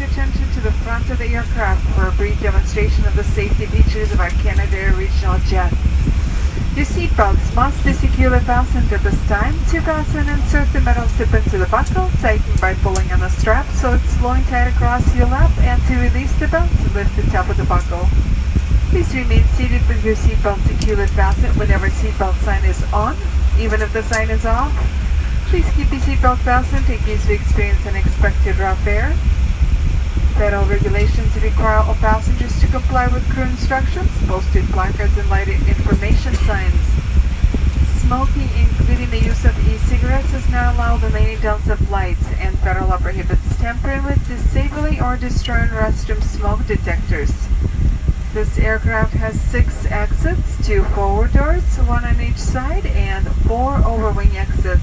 your attention to the front of the aircraft for a brief demonstration of the safety features of our Canadair regional jet. Your seatbelts must be securely fastened at this time. To fasten, insert the metal tip into the buckle, tighten by pulling on the strap so it's flowing tight across your lap, and to release the belt, lift the top of the buckle. Please remain seated with your seatbelt securely fastened whenever seatbelt sign is on, even if the sign is off. Please keep your seatbelt fastened in case we experience unexpected rough air. Federal regulations require all passengers to comply with crew instructions, posted placards, and lighted information signs. Smoking, including the use of e-cigarettes, is not allowed on any domes of flights, and federal law prohibits tampering, disabling, or destroying restroom smoke detectors. This aircraft has 6 exits, 2 forward doors, 1 on each side, and 4 overwing exits.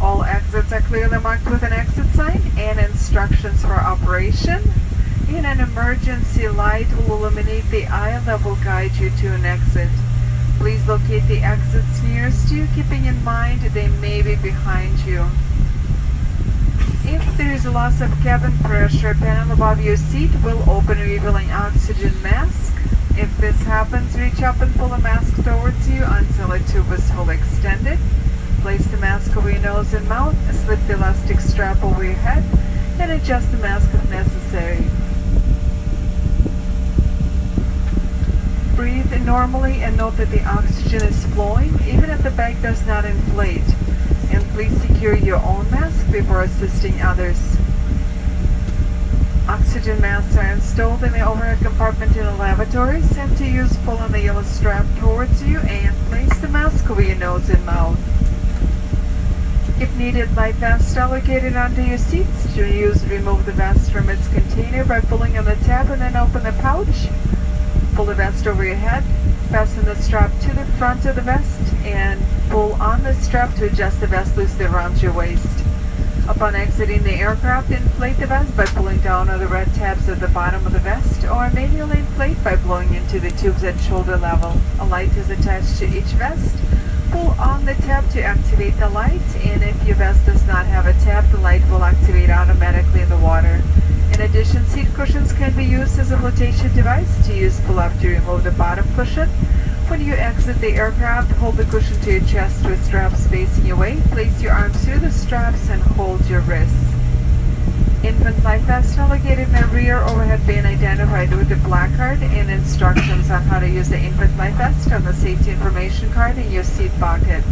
All exits are clearly marked with an exit sign and instructions for operation. And an emergency light will illuminate the eye level guide you to an exit. Please locate the exits nearest you, keeping in mind they may be behind you. If there is a loss of cabin pressure, a panel above your seat will open, revealing oxygen mask. If this happens, reach up and pull a mask towards you until a tube is fully extended. Place the mask over your nose and mouth, slip the elastic strap over your head, and adjust the mask if necessary. Breathe normally and note that the oxygen is flowing, even if the bag does not inflate. And please secure your own mask before assisting others. Oxygen masks are installed in the overhead compartment in the lavatories, and to use, pull on the yellow strap towards you and place the mask over your nose and mouth. If needed, light vests are located under your seats. To use, remove the vest from its container by pulling on the tab and then open the pouch. Pull the vest over your head, fasten the strap to the front of the vest, and pull on the strap to adjust the vest loosely around your waist. Upon exiting the aircraft, inflate the vest by pulling down on the red tabs at the bottom of the vest, or manually inflate by blowing into the tubes at shoulder level. A light is attached to each vest. Pull on the tab to activate the light, and if your vest does not have a tab, the light will activate automatically in the water. In addition, seat cushions can be used as a flotation device. To use, pull up to remove the bottom cushion. When you exit the aircraft, hold the cushion to your chest with straps facing your way. Place your arms through the straps and hold your wrists. Infant life vests are located in the rear overhead bin, identified with the placard and instructions on how to use the infant life vest on the safety information card in your seat pocket.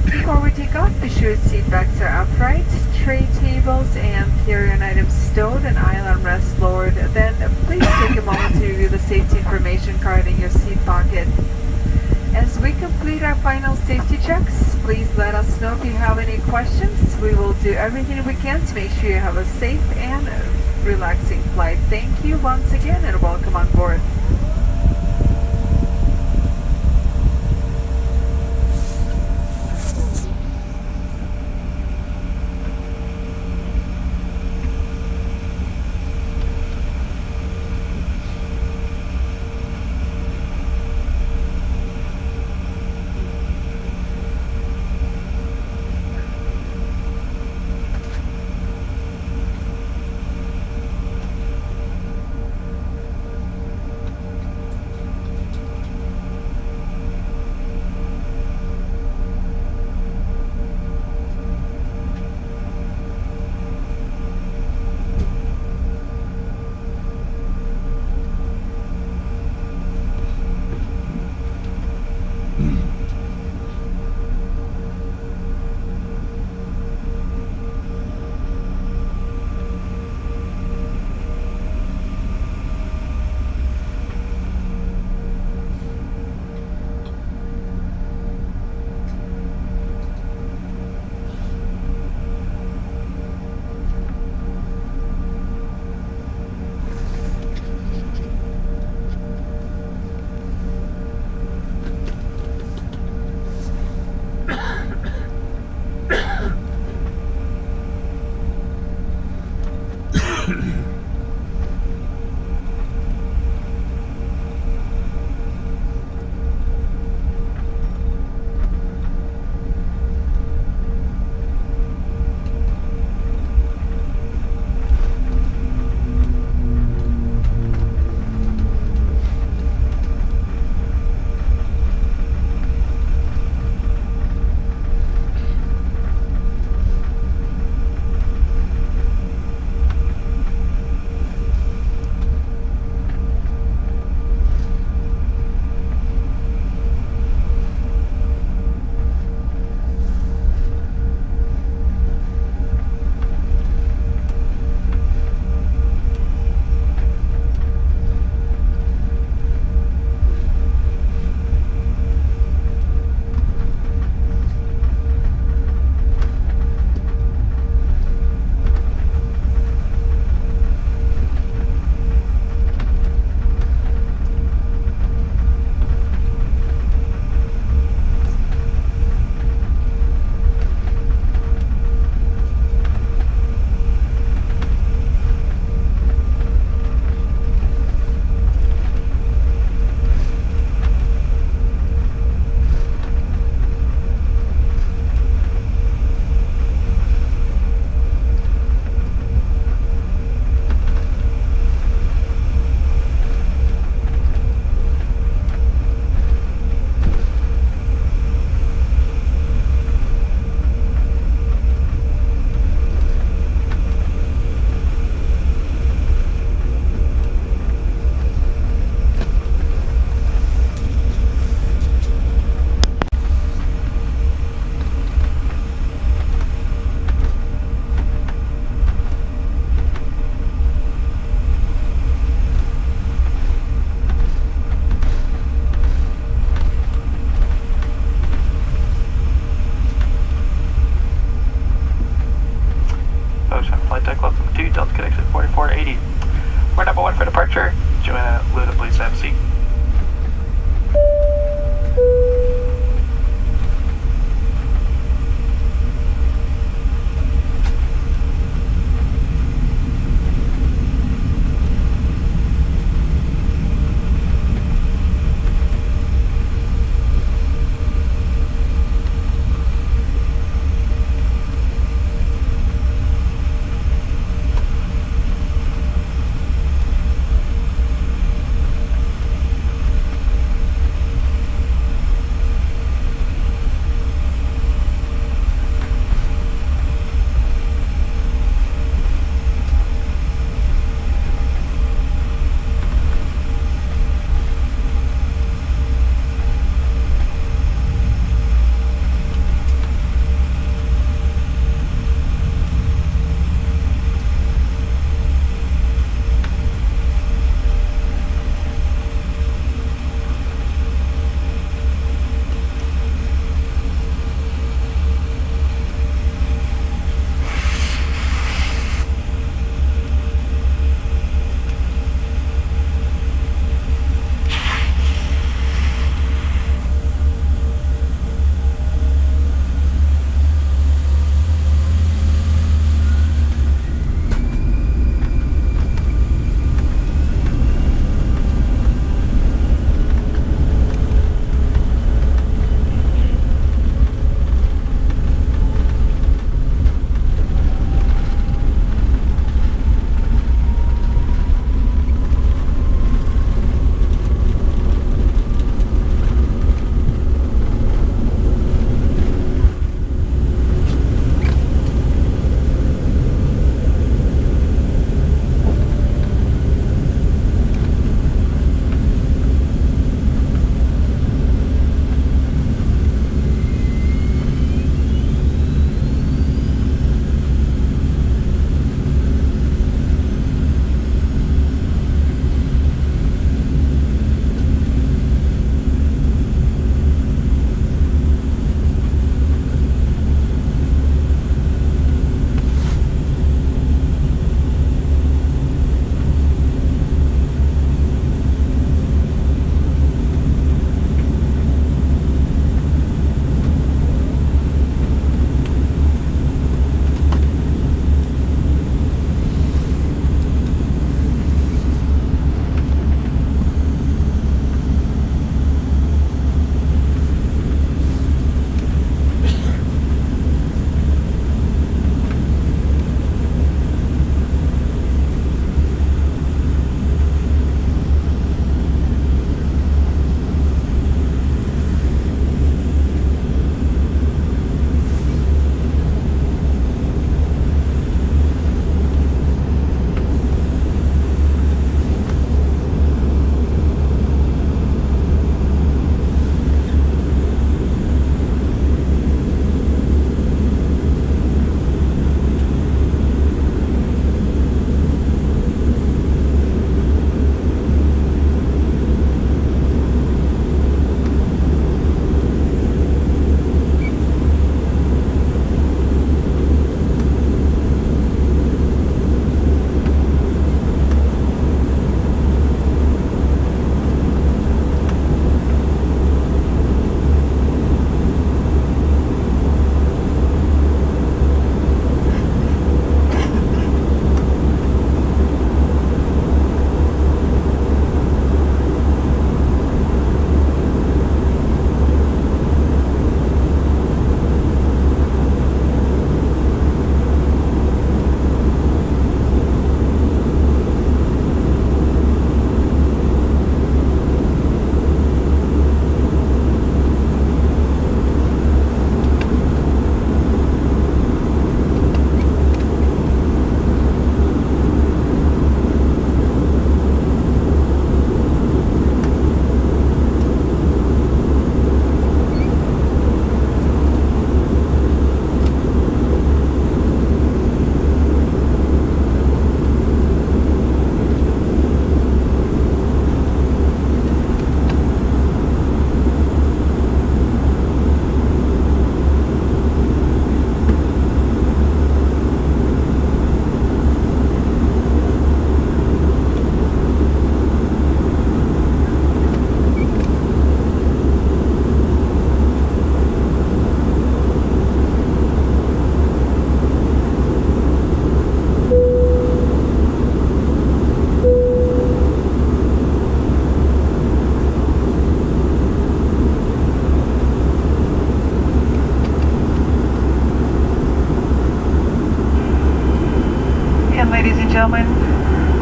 Before we take off, be sure seat backs are upright, tray tables and carry-on items stowed, and aisle armrests lowered. Then please take a moment to review the safety information card in your seat pocket. As we complete our final safety checks, please let us know if you have any questions. We will do everything we can to make sure you have a safe and relaxing flight. Thank you once again and welcome on board. 480. We're number 1 for departure. Joanna, Luna, please have a seat.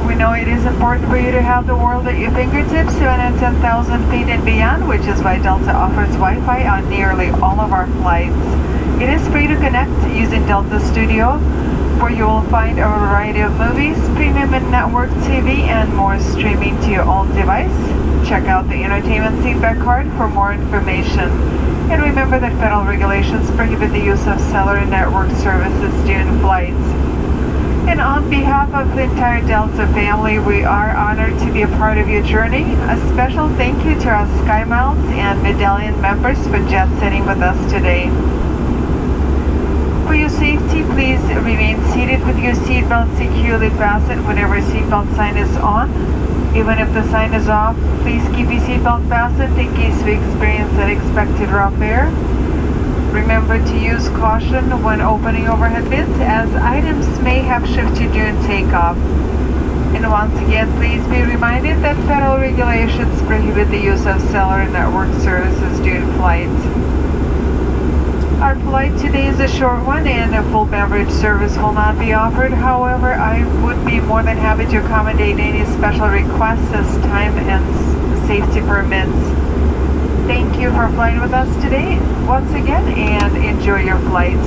We know it is important for you to have the world at your fingertips, 710,000 feet and beyond, which is why Delta offers Wi-Fi on nearly all of our flights. It is free to connect using Delta Studio, where you will find a variety of movies, premium and network TV, and more streaming to your own device. Check out the entertainment seatback card for more information. And remember that federal regulations prohibit the use of cellular network services during flights. And on behalf of the entire Delta family, we are honored to be a part of your journey. A special thank you to our SkyMiles and Medallion members for jet setting with us today. For your safety, please remain seated with your seatbelt securely fastened whenever a seatbelt sign is on. Even if the sign is off, please keep your seatbelt fastened in case we experience unexpected rough air. Remember to use caution when opening overhead bins, as items may have shifted during takeoff. And once again, please be reminded that federal regulations prohibit the use of cellular network services during flight. Our flight today is a short one and a full beverage service will not be offered. However, I would be more than happy to accommodate any special requests as time and safety permits. Thank you for flying with us today once again, and enjoy your flight.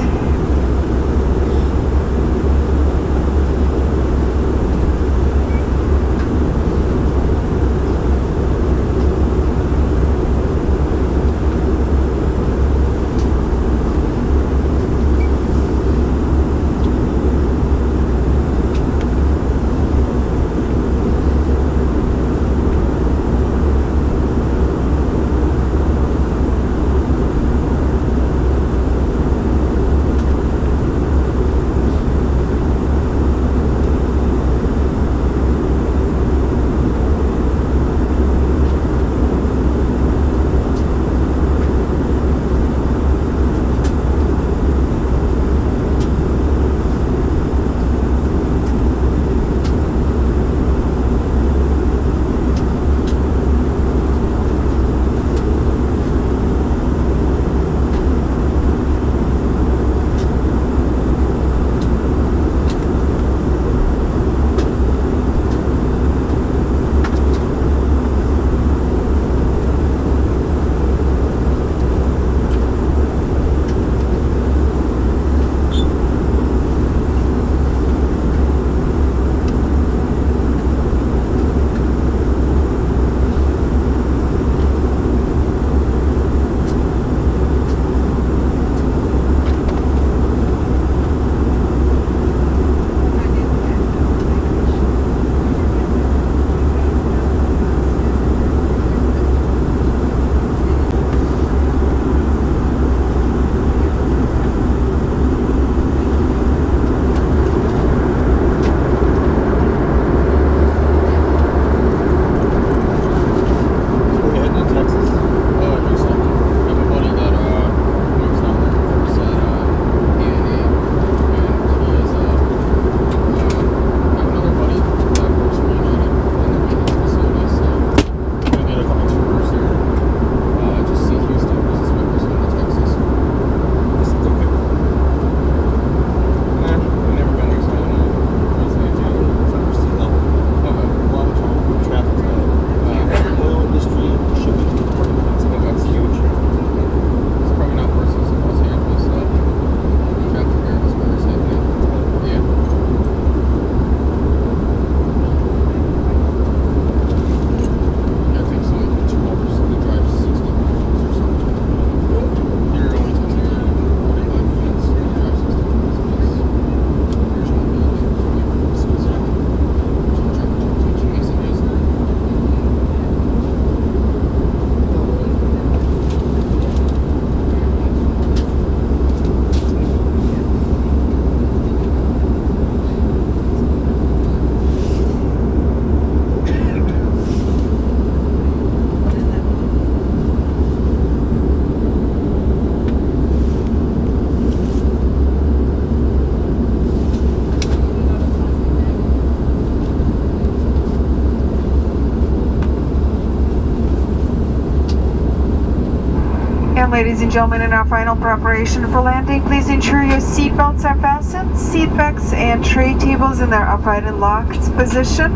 And ladies and gentlemen, in our final preparation for landing, please ensure your seat belts are fastened, seat backs and tray tables in their upright and locked position.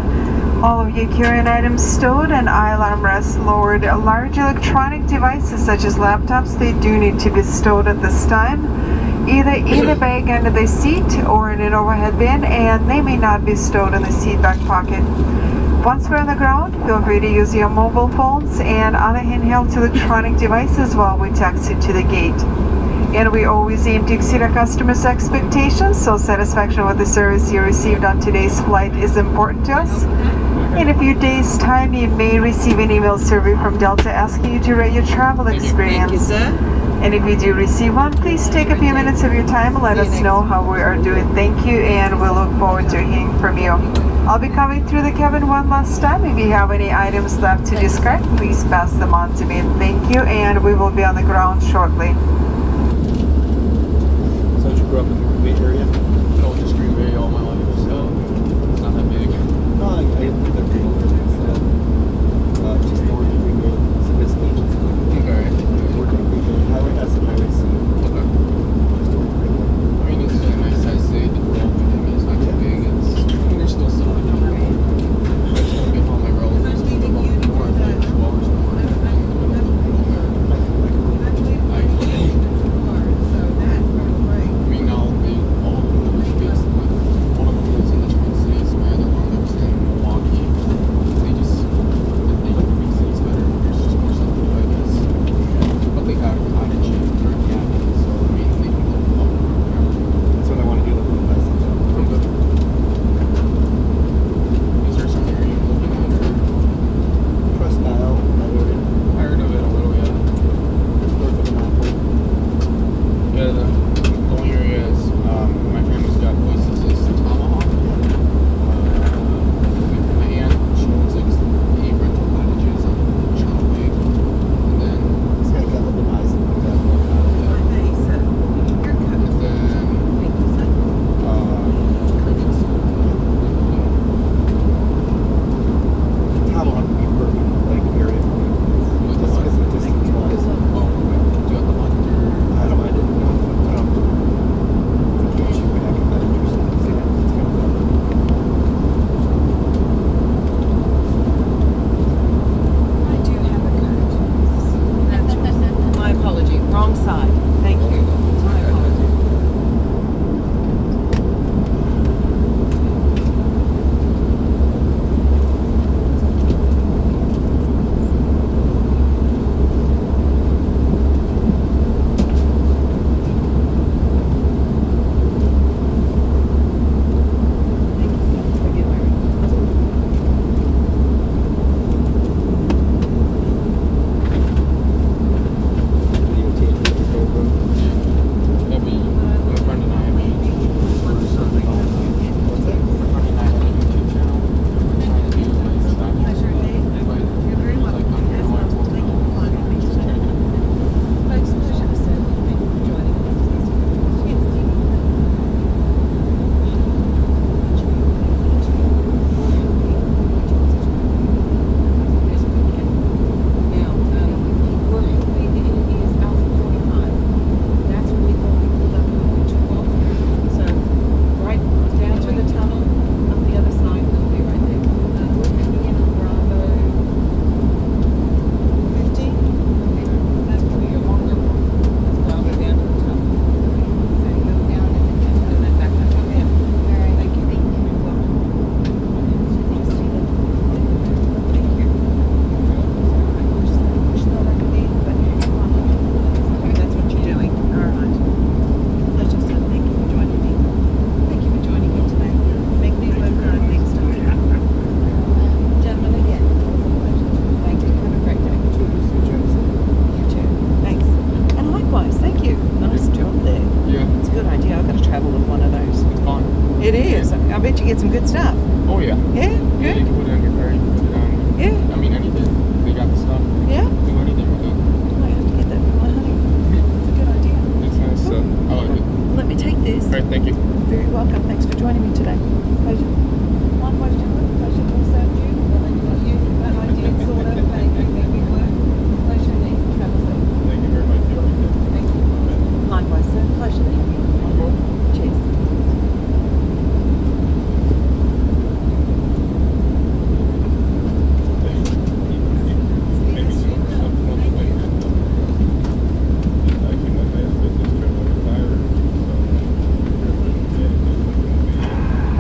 All of your carry-on items stowed and aisle armrests lowered. Large electronic devices such as laptops, they do need to be stowed at this time, either in the bag under the seat or in an overhead bin, and they may not be stowed in the seat back pocket. Once we're on the ground, feel free to use your mobile phones and other handheld electronic devices while we taxi to the gate. And we always aim to exceed our customers' expectations, so satisfaction with the service you received on today's flight is important to us. In a few days' time, you may receive an email survey from Delta asking you to rate your travel experience. Thank you, sir. And if you do receive one, please take a few minutes of your time and let us know how we are doing. Thank you, and we look forward to hearing from you. I'll be coming through the cabin one last time. If you have any items left to discard, please pass them on to me. Thank you, and we will be on the ground shortly. So you grew up in the Green Bay area? No, just Green Bay all my life, so it's not that big. No, I lived in Green Bay. So, just north of Green Bay. It's a business agency. Okay. Worked in Green Bay. Highway S and Highway C. Okay. Just north of Green Bay. I mean, it's a nice size city to grow up in. I mean, it's not too big. There's still stuff to do. I just want to get home. My relatives live about 4 or 5 2 hours north. I mean, now they all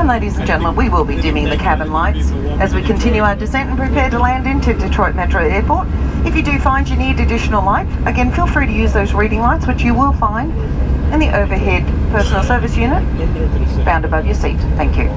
ladies and gentlemen, we will be dimming the cabin lights as we continue our descent and prepare to land into Detroit Metro Airport. If you do find you need additional light, again, feel free to use those reading lights, which you will find in the overhead personal service unit found above your seat. Thank you.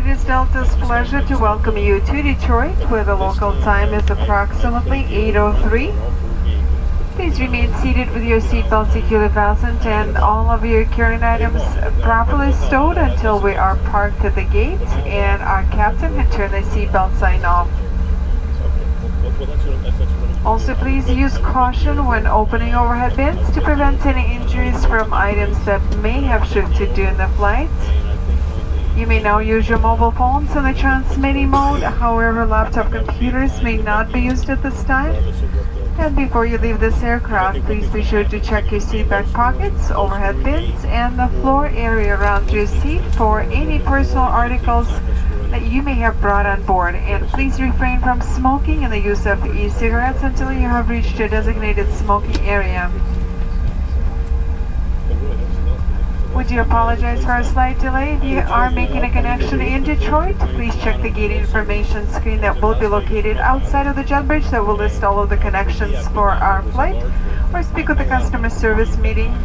is Delta's pleasure to welcome you to Detroit, where the local time is approximately 8:03. Please remain seated with your seatbelt securely fastened and all of your carrying items properly stowed until we are parked at the gate and our captain had turned the seatbelt sign off. Also, please use caution when opening overhead bins to prevent any injuries from items that may have shifted during the flight. You may now use your mobile phones in the transmitting mode, however laptop computers may not be used at this time. And before you leave this aircraft, please be sure to check your seat back pockets, overhead bins, and the floor area around your seat for any personal articles that you may have brought on board. And please refrain from smoking and the use of e-cigarettes until you have reached your designated smoking area. Would you apologize for a slight delay? If you are making a connection in Detroit, please check the gate information screen that will be located outside of the jet bridge that will list all of the connections for our flight, or speak with the customer service meeting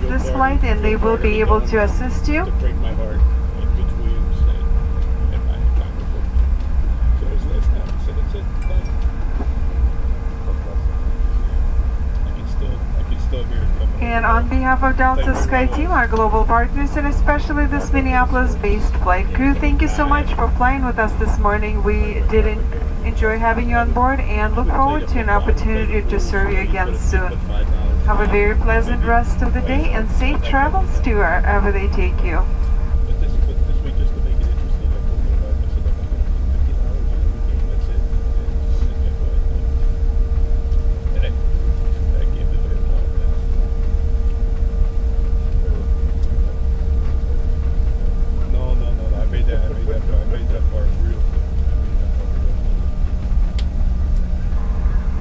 this flight and they will be able to assist you. And on behalf of Delta Sky Team, our global partners, and especially this Minneapolis-based flight crew, thank you so much for flying with us this morning. We did enjoy having you on board and look forward to an opportunity to serve you again soon. Have a very pleasant rest of the day and safe travels to wherever they take you.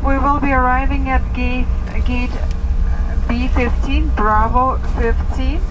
We will be arriving at gate B15, Bravo 15.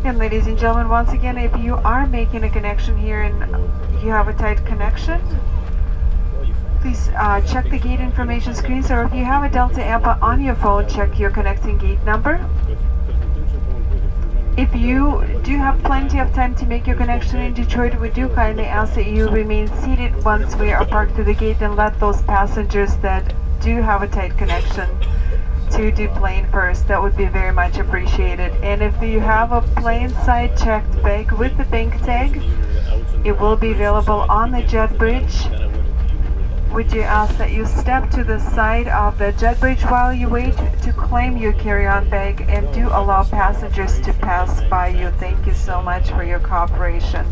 And ladies and gentlemen, once again, if you are making a connection here and you have a tight connection, please check the gate information screen. So if you have a Delta app on your phone, check your connecting gate number. If you do have plenty of time to make your connection in Detroit, we do kindly ask that you remain seated once we are parked to the gate and let those passengers that do have a tight connection to deplane first. That would be very much appreciated. And if you have a plane side checked bag with the bank tag, it will be available on the jet bridge. We do ask that you step to the side of the jet bridge while you wait to claim your carry-on bag, and do allow passengers to pass by you. Thank you so much for your cooperation.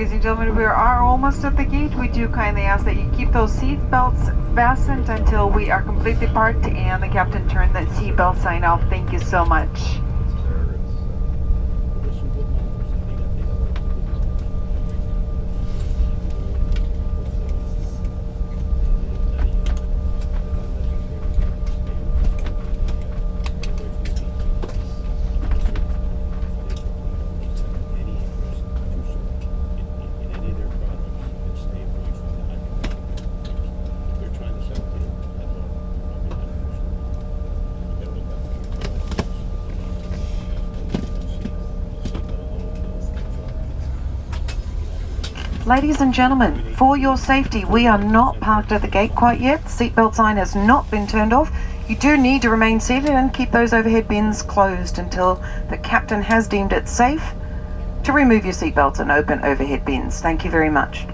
ladies and gentlemen, we are almost at the gate. We do kindly ask that you keep those seat belts fastened until we are completely parked and the captain turned that seat belt sign off. Thank you so much. Ladies and gentlemen, for your safety, we are not parked at the gate quite yet. Seatbelt sign has not been turned off. You do need to remain seated and keep those overhead bins closed until the captain has deemed it safe to remove your seatbelts and open overhead bins. Thank you very much.